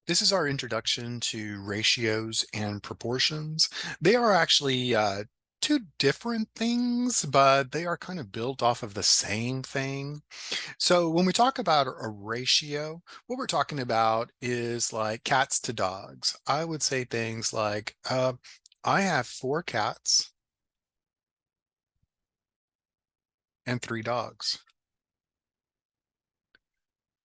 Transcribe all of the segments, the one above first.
This is our introduction to ratios and proportions. They are actually two different things, but they are kind of built off of the same thing. So when we talk about a ratio, what we're talking about is like cats to dogs. I would say things like, I have 4 cats and 3 dogs.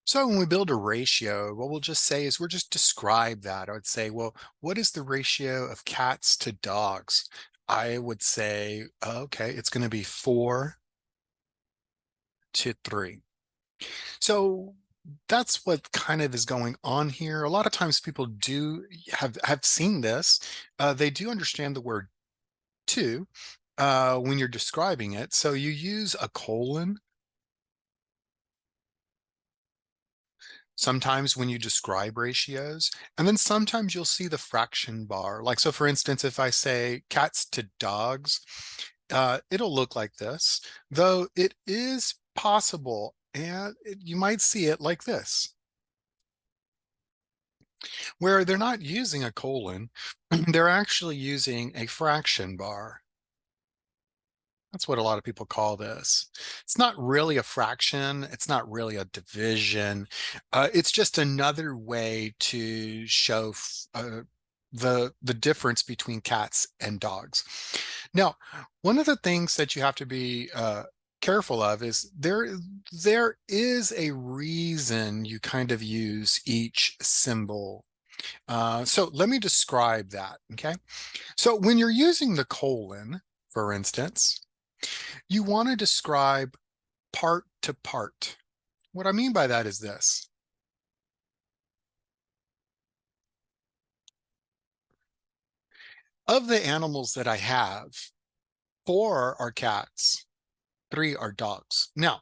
So when we build a ratio, what we'll just say is we'll just describe that. I would say, well, what is the ratio of cats to dogs? I would say, okay, it's going to be 4 to 3. So that's what kind of is going on here. A lot of times people do have seen this. They do understand the word to when you're describing it. So you use a colon sometimes when you describe ratios, and then sometimes you'll see the fraction bar. Like, so for instance, if I say cats to dogs, it'll look like this, though it is possible, and you might see it like this, where they're not using a colon, they're actually using a fraction bar. That's what a lot of people call this. It's not really a fraction. It's not really a division. It's just another way to show the difference between cats and dogs. Now, one of the things that you have to be careful of is there is a reason you kind of use each symbol. So let me describe that. Okay. So when you're using the colon, for instance, you want to describe part to part. What I mean by that is this. Of the animals that I have, 4 are cats, 3 are dogs. Now,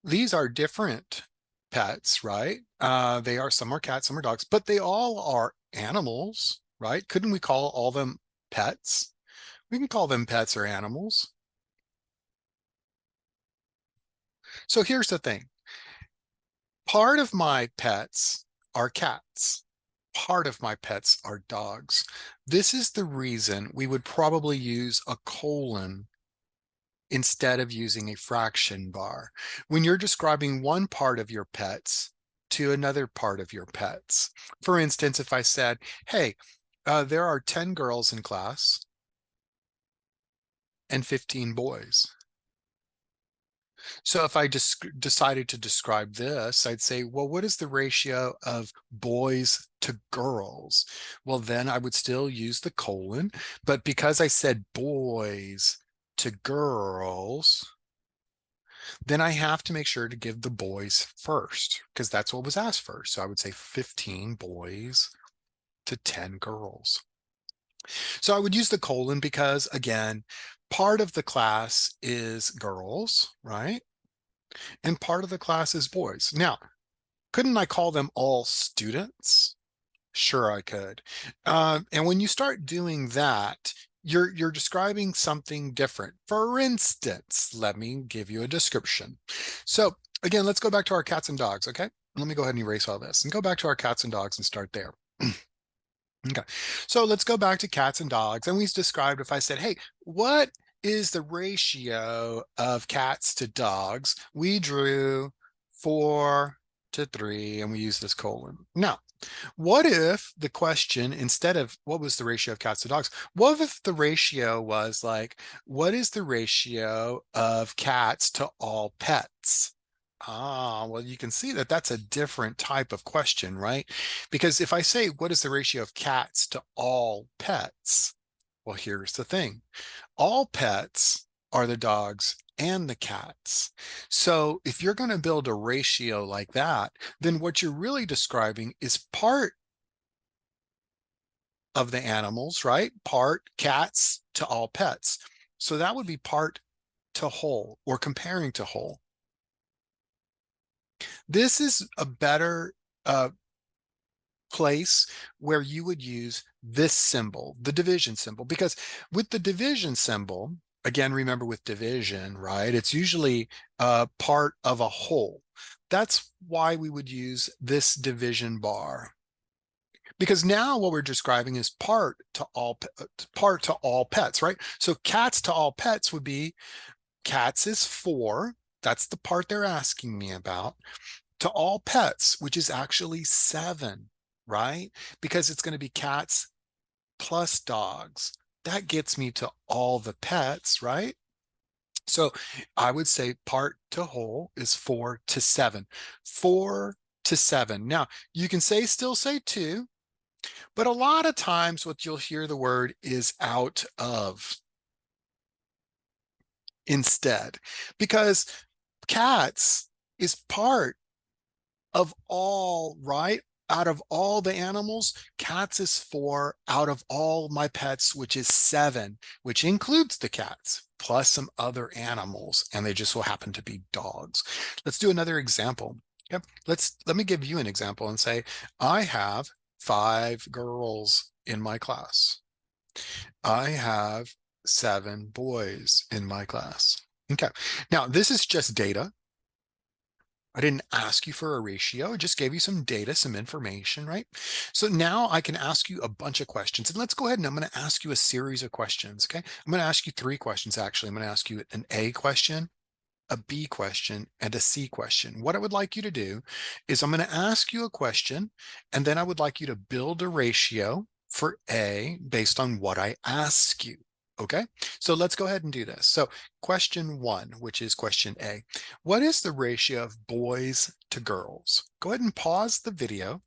these are different pets, right? They are, some are cats, some are dogs, but they all are animals, right? Couldn't we call all them pets? We can call them pets or animals. So here's the thing. Part of my pets are cats. Part of my pets are dogs. This is the reason we would probably use a colon instead of using a fraction bar. When you're describing one part of your pets to another part of your pets. For instance, if I said, hey, there are 10 girls in class and 15 boys. So if I decided to describe this, I'd say, well, what is the ratio of boys to girls? Well, then I would still use the colon, but because I said boys to girls, then I have to make sure to give the boys first because that's what was asked first. So I would say 15 boys to 10 girls. So I would use the colon because, again, part of the class is girls, right? And part of the class is boys. Now, couldn't I call them all students? Sure, I could. And when you start doing that, you're describing something different. For instance, let me give you a description. So again, let's go back to our cats and dogs, okay? Let me go ahead and erase all this and go back to our cats and dogs and start there. Okay, so let's go back to cats and dogs. And we described if I said, hey, what is the ratio of cats to dogs? We drew 4 to 3 and we use this colon. Now, what if the question, instead of what was the ratio of cats to dogs, what if the ratio was like, what is the ratio of cats to all pets? Ah, well, you can see that that's a different type of question, right? Because if I say, what is the ratio of cats to all pets? Well, here's the thing. All pets are the dogs and the cats. So if you're going to build a ratio like that, then what you're really describing is part of the animals, right? Part cats to all pets. So that would be part to whole or comparing to whole. This is a better place where you would use this symbol, the division symbol, because with the division symbol, again, remember with division, right? It's usually part of a whole. That's why we would use this division bar. Because now what we're describing is part to all pets, right? So cats to all pets would be cats is 4. That's the part they're asking me about. To all pets, which is actually 7, right? Because it's going to be cats plus dogs. That gets me to all the pets, right? So I would say part to whole is 4 to 7. 4 to 7. Now, you can still say 2, but a lot of times what you'll hear the word is out of instead, because cats is part of all, right? Out of all the animals, cats is 4 out of all my pets, which is 7, which includes the cats plus some other animals, and they just so happen to be dogs. Let's do another example. Okay, let me give you an example and say, I have 5 girls in my class. I have 7 boys in my class. Okay, now this is just data. I didn't ask you for a ratio. I just gave you some data, some information, right? So now I can ask you a bunch of questions. And let's go ahead and I'm going to ask you a series of questions, okay? I'm going to ask you 3 questions, actually. I'm going to ask you an A question, a B question, and a C question. What I would like you to do is I'm going to ask you a question, and then I would like you to build a ratio for A based on what I ask you. Okay, so let's go ahead and do this. So question 1, which is question A, what is the ratio of boys to girls? Go ahead and pause the video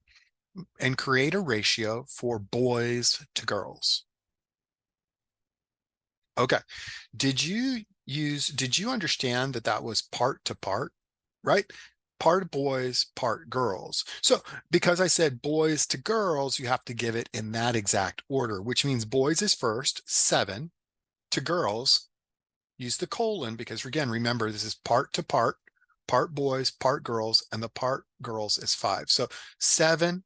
and create a ratio for boys to girls. Okay, did you understand that that was part to part, right? Part boys, part girls. So because I said boys to girls, you have to give it in that exact order, which means boys is first, 7, to girls, use the colon, because again, remember, this is part to part boys, part girls, and the part girls is 5. So 7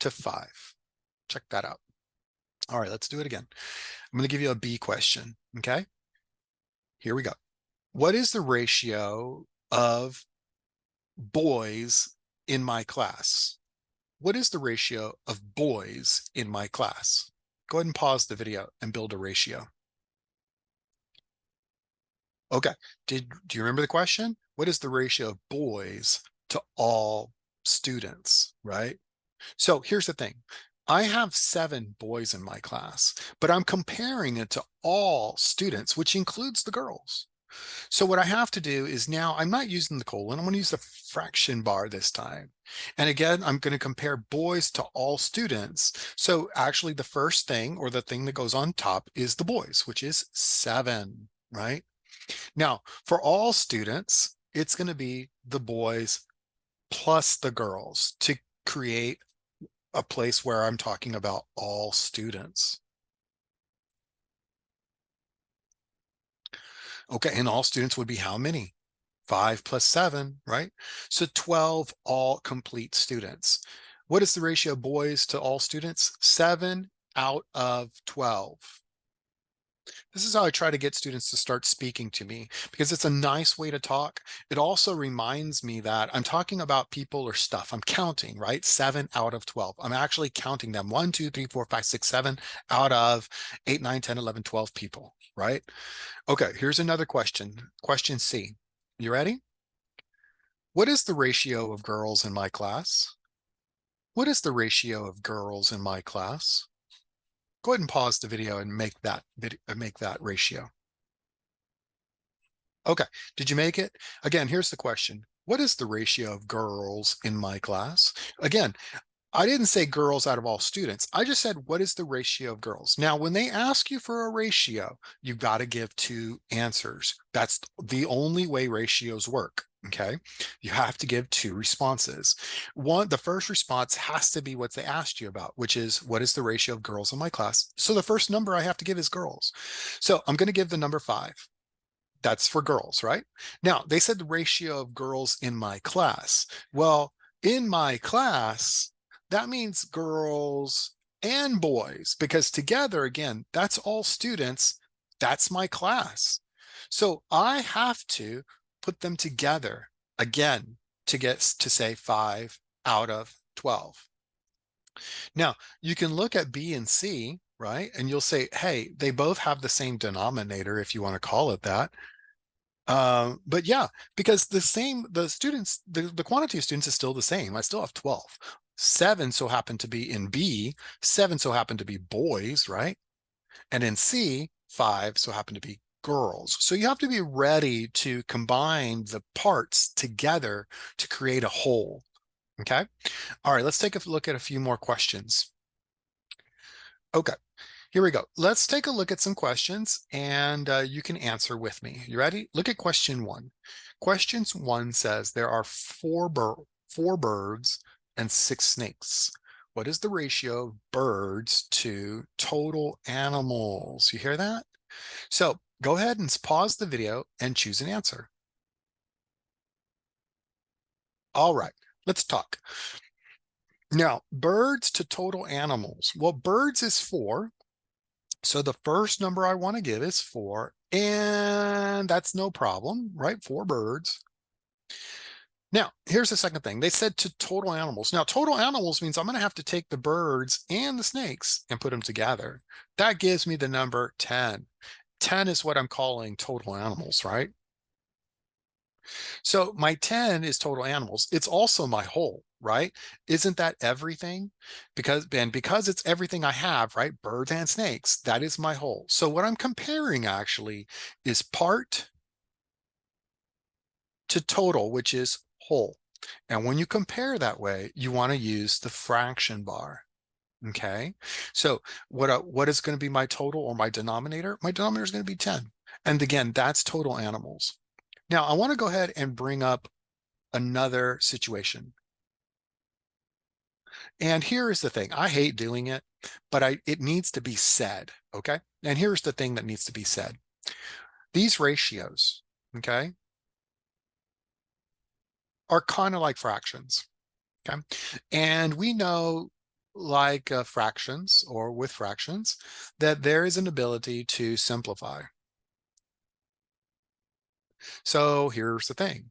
to 5. Check that out. All right, let's do it again. I'm going to give you a B question. Okay, here we go. What is the ratio of boys in my class? What is the ratio of boys in my class? Go ahead and pause the video and build a ratio. Okay, do you remember the question? What is the ratio of boys to all students, right? So here's the thing. I have 7 boys in my class, but I'm comparing it to all students, which includes the girls. So what I have to do is now I'm not using the colon. I'm going to use the fraction bar this time. And again, I'm going to compare boys to all students. So actually the first thing, or the thing that goes on top, is the boys, which is 7, right? Now, for all students, it's going to be the boys plus the girls to create a place where I'm talking about all students. Okay, and all students would be how many? 5 plus 7, right? So 12 all complete students. What is the ratio of boys to all students? 7 out of 12. This is how I try to get students to start speaking to me, because it's a nice way to talk. It also reminds me that I'm talking about people or stuff. I'm counting, right? 7 out of 12. I'm actually counting them. 1, 2, 3, 4, 5, 6, 7 out of 8, 9, 10, 11, 12 people, right? Okay, here's another question. Question C. You ready? What is the ratio of girls in my class? What is the ratio of girls in my class? Go ahead and pause the video and make that ratio. Okay, did you make it? Again, here's the question. What is the ratio of girls in my class? Again, I didn't say girls out of all students. I just said, what is the ratio of girls? Now, when they ask you for a ratio, you've got to give 2 answers. That's the only way ratios work. Okay, you have to give 2 responses. The first response has to be what they asked you about, which is, what is the ratio of girls in my class? So the first number I have to give is girls. So I'm going to give the number 5. That's for girls, right? Now, they said the ratio of girls in my class. Well, in my class, that means girls and boys, because together, again, that's all students. That's my class. So I have to put them together again to get to say 5 out of 12. Now, you can look at B and C, right? And you'll say, hey, they both have the same denominator, if you want to call it that. But yeah, because the students, the quantity of students is still the same. I still have 12. 7 so happen to be in B, 7 so happen to be boys, right? And in C, 5 so happen to be girls. So you have to be ready to combine the parts together to create a whole. Okay. All right, let's take a look at a few more questions. Okay, here we go. Let's take a look at some questions and you can answer with me. You ready? Look at question 1. Question 1 says there are four birds and 6 snakes. What is the ratio of birds to total animals? You hear that? So go ahead and pause the video and choose an answer. All right, let's talk. Now, birds to total animals. Well, birds is 4. So the first number I want to give is 4, and that's no problem, right? 4 birds. Now, here's the second thing. They said to total animals. Now, total animals means I'm going to have to take the birds and the snakes and put them together. That gives me the number 10. 10 is what I'm calling total animals, right? So my 10 is total animals. It's also my whole, right? Isn't that everything? Because it's everything I have, right? Birds and snakes, that is my whole. So what I'm comparing actually is part to total, which is whole. And when you compare that way, you want to use the fraction bar. Okay. So what is going to be my total or my denominator? My denominator is going to be 10. And again, that's total animals. Now I want to go ahead and bring up another situation. And here is the thing. I hate doing it, but it needs to be said. Okay. And here's the thing that needs to be said. These ratios, okay, are kind of like fractions. Okay. And we know, like fractions or with fractions, that there is an ability to simplify. So here's the thing.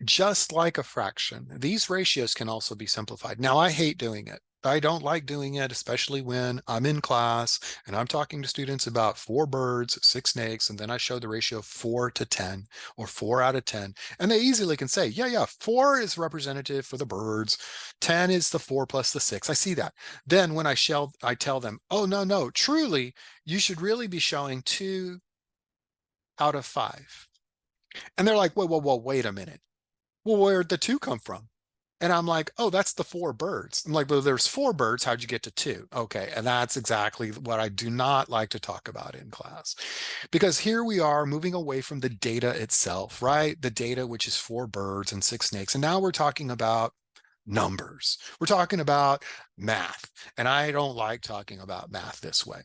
Just like a fraction, these ratios can also be simplified. Now, I hate doing it. I don't like doing it, especially when I'm in class and I'm talking to students about 4 birds, 6 snakes, and then I show the ratio 4 to 10 or 4 out of 10. And they easily can say, yeah, 4 is representative for the birds. 10 is the 4 plus the 6. I see that. Then when I tell them, oh, no, truly, you should really be showing 2 out of 5. And they're like, whoa, wait a minute. Well, where'd the 2 come from? And I'm like, oh, that's the 4 birds. I'm like, well, there's 4 birds. How'd you get to 2? Okay. And that's exactly what I do not like to talk about in class, because here we are moving away from the data itself, right? The data, which is 4 birds and 6 snakes. And now we're talking about numbers. We're talking about math. And I don't like talking about math this way.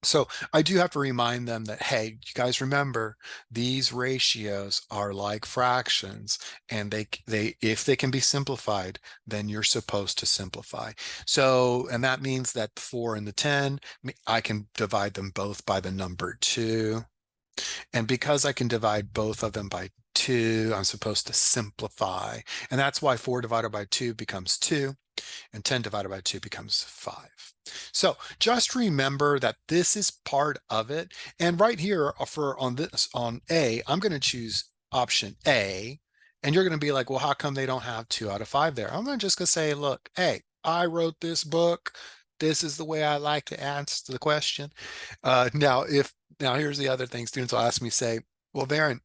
So I do have to remind them that, hey, you guys remember these ratios are like fractions, and they if they can be simplified, then you're supposed to simplify. So, and that means that the 4 and the 10, I can divide them both by the number 2. And because I can divide both of them by 2, I'm supposed to simplify. And that's why 4 divided by 2 becomes 2, and 10 divided by 2 becomes 5. So just remember that this is part of it. And right here on A, I'm going to choose option A. And you're going to be like, well, how come they don't have 2 out of 5 there? I'm just going to say, look, hey, I wrote this book. This is the way I like to answer the question. Now here's the other thing students will ask me, say, well, Baron,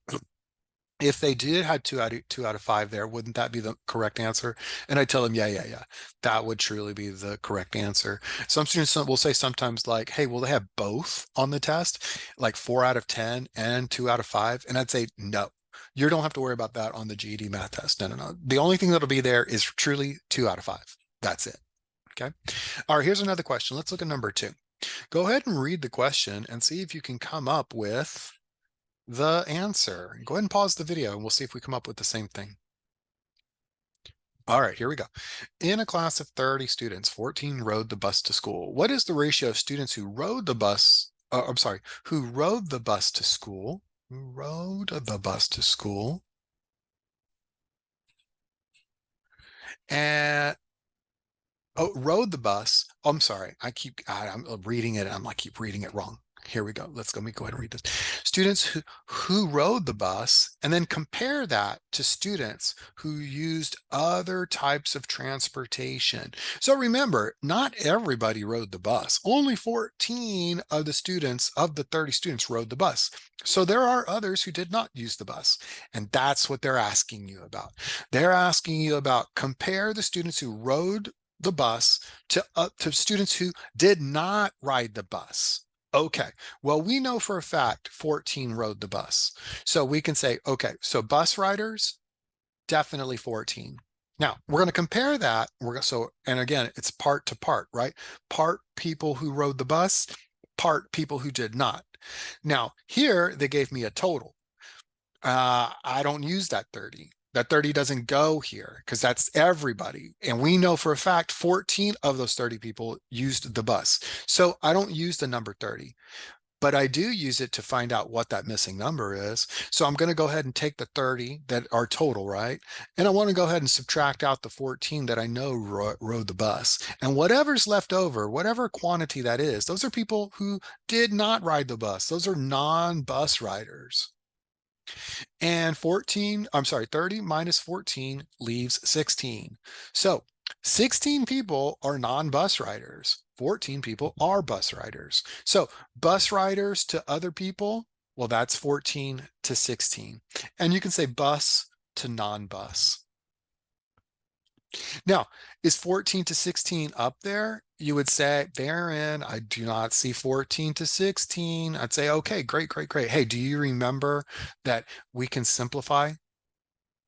if they did had 2 out of 5 there, wouldn't that be the correct answer? And I tell them, yeah, that would truly be the correct answer. Some students will say sometimes like, hey, will they have both on the test, like 4 out of 10 and 2 out of 5? And I'd say, no, you don't have to worry about that on the GED math test. No. The only thing that'll be there is truly 2 out of 5. That's it. Okay. All right, here's another question. Let's look at number 2. Go ahead and read the question and see if you can come up with the answer. Go ahead and pause the video and we'll see if we come up with the same thing. All right, here we go. In a class of 30 students, 14 rode the bus to school. What is the ratio of students who rode the bus? Who rode the bus to school? Who rode the bus to school? And Oh, rode the bus. Oh, I'm sorry. I'm reading it. I'm like, keep reading it wrong. Here we go. Let me go ahead and read this. Students who rode the bus, and then compare that to students who used other types of transportation. So remember, not everybody rode the bus. Only 14 of the students, of the 30 students, rode the bus. So there are others who did not use the bus. And that's what they're asking you about. They're asking you about compare the students who rode the bus to students who did not ride the bus. Okay, well, we know for a fact 14 rode the bus. So we can say, okay, so bus riders, definitely 14. Now we're going to compare that. And again, it's part to part, right? Part people who rode the bus, part people who did not. Now here they gave me a total. I don't use that 30. That 30 doesn't go here because that's everybody. And we know for a fact 14 of those 30 people used the bus. So I don't use the number 30, but I do use it to find out what that missing number is. So I'm going to go ahead and take the 30 that are total, right? And I want to go ahead and subtract out the 14 that I know rode the bus. And whatever's left over, whatever quantity that is, those are people who did not ride the bus. Those are non-bus riders. And 30 minus 14 leaves 16. So 16 people are non-bus riders. 14 people are bus riders. So bus riders to other people, well, that's 14 to 16. And you can say bus to non-bus. Now, is 14 to 16 up there? You would say, Baron, I do not see 14 to 16. I'd say, okay, great, great, great. Hey, do you remember that we can simplify?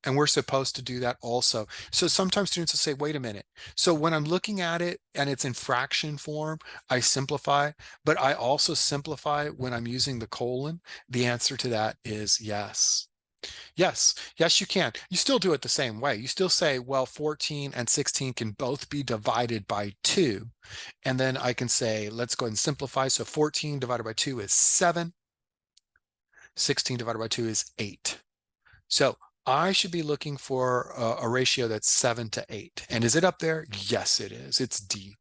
And we're supposed to do that also. So sometimes students will say, wait a minute. So when I'm looking at it and it's in fraction form, I simplify, but I also simplify when I'm using the colon. The answer to that is yes. Yes, yes, you can. You still do it the same way. You still say, well, 14 and 16 can both be divided by 2. And then I can say, let's go ahead and simplify. So 14 divided by 2 is 7. 16 divided by 2 is 8. So I should be looking for a ratio that's 7 to 8. And is it up there? Yes, it is. It's D.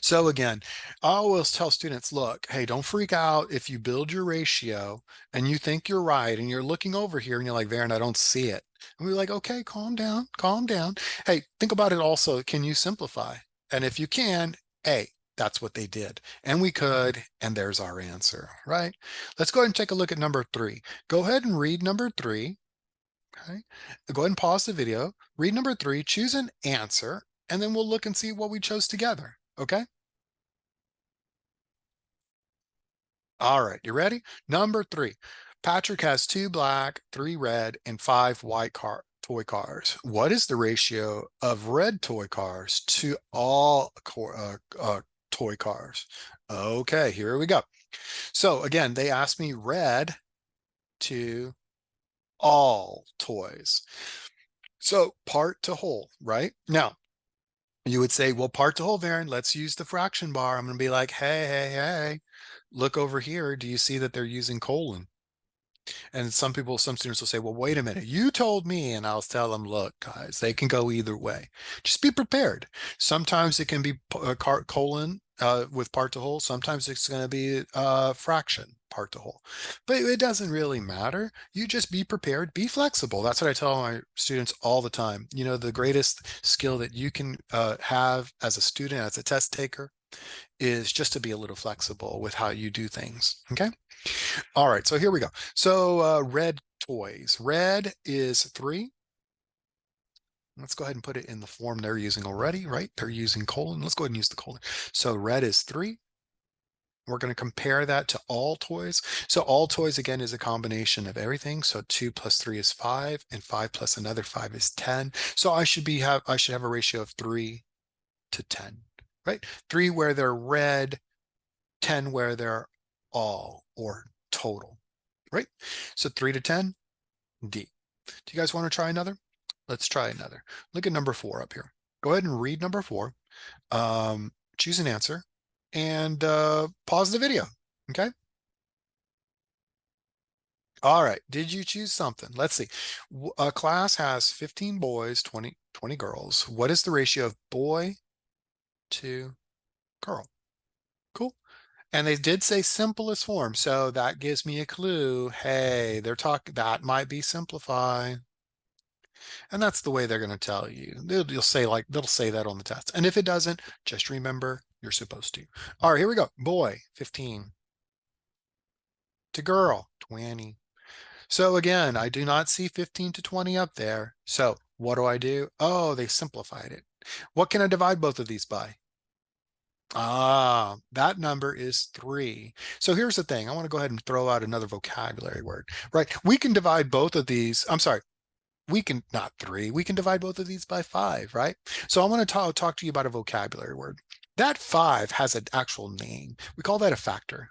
So again, I always tell students, look, hey, don't freak out if you build your ratio and you think you're right and you're looking over here and you're like, Varen, I don't see it. And we're like, okay, calm down, calm down. Hey, think about it also. Can you simplify? And if you can, hey, that's what they did. And we could, and there's our answer, right? Let's go ahead and take a look at number 3. Go ahead and read number 3. Okay. Go ahead and pause the video, read number 3, choose an answer, and then we'll look and see what we chose together. Okay. All right, you ready? Number 3. Patrick has 2 black, 3 red, and 5 white toy cars. What is the ratio of red toy cars to all toy cars? Okay, here we go. So again, they asked me red to all toys. So part to whole, right? Now, you would say, well, part to whole, Varen, let's use the fraction bar. I'm going to be like, hey, look over here. Do you see that they're using colon? And some students will say, well, wait a minute, you told me. And I'll tell them, look, guys, they can go either way. Just be prepared. Sometimes it can be colon with part to whole. Sometimes it's going to be fraction part to whole. But it doesn't really matter. You just be prepared, be flexible. That's what I tell my students all the time. You know, the greatest skill that you can have as a student, as a test taker, is just to be a little flexible with how you do things. Okay. All right, so here we go. So red toys. Red is 3. Let's go ahead and put it in the form they're using already, right? They're using colon. Let's go ahead and use the colon. So red is 3. We're going to compare that to all toys. So all toys, again, is a combination of everything. So 2 plus 3 is 5, and 5 plus another 5 is 10. So I should have a ratio of 3 to 10, right? 3 where they're red, 10 where they're all or total, right? So 3 to 10, D. Do you guys want to try another? Let's try another. Look at number 4 up here. Go ahead and read number 4. Choose an answer and pause the video. Okay. All right. Did you choose something? Let's see. A class has 15 boys, 20 girls. What is the ratio of boy to girl? Cool. And they did say simplest form, so that gives me a clue. Hey, they're talking, that might be simplify. And that's the way they're going to tell you. You'll say like, they'll say that on the test. And if it doesn't, just remember you're supposed to. All right, here we go. Boy, 15 to girl, 20. So again, I do not see 15 to 20 up there. So what do I do? Oh, they simplified it. What can I divide both of these by? Ah, that number is 3. So here's the thing. I want to go ahead and throw out another vocabulary word, right? We can divide both of these. I'm sorry. We can, not 3. We can divide both of these by 5, right? So I want to talk to you about a vocabulary word. That 5 has an actual name. We call that a factor.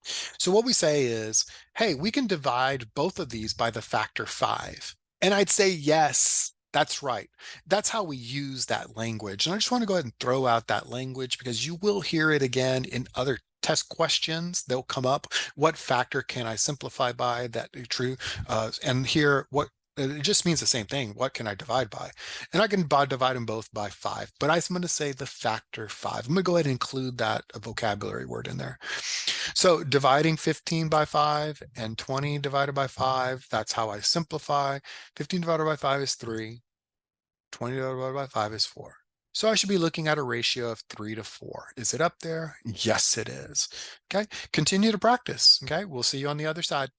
So what we say is, hey, we can divide both of these by the factor 5. And I'd say, yes, that's right. That's how we use that language. And I just want to go ahead and throw out that language because you will hear it again in other test questions. They'll come up. What factor can I simplify by that true? And here, what it just means the same thing. What can I divide by? And I can divide them both by 5, but I'm going to say the factor 5. I'm going to go ahead and include that vocabulary word in there. So dividing 15 by 5 and 20 divided by 5, that's how I simplify. 15 divided by 5 is 3. 20 divided by 5 is 4. So I should be looking at a ratio of 3 to 4. Is it up there? Yes, it is. Okay, continue to practice. Okay, we'll see you on the other side.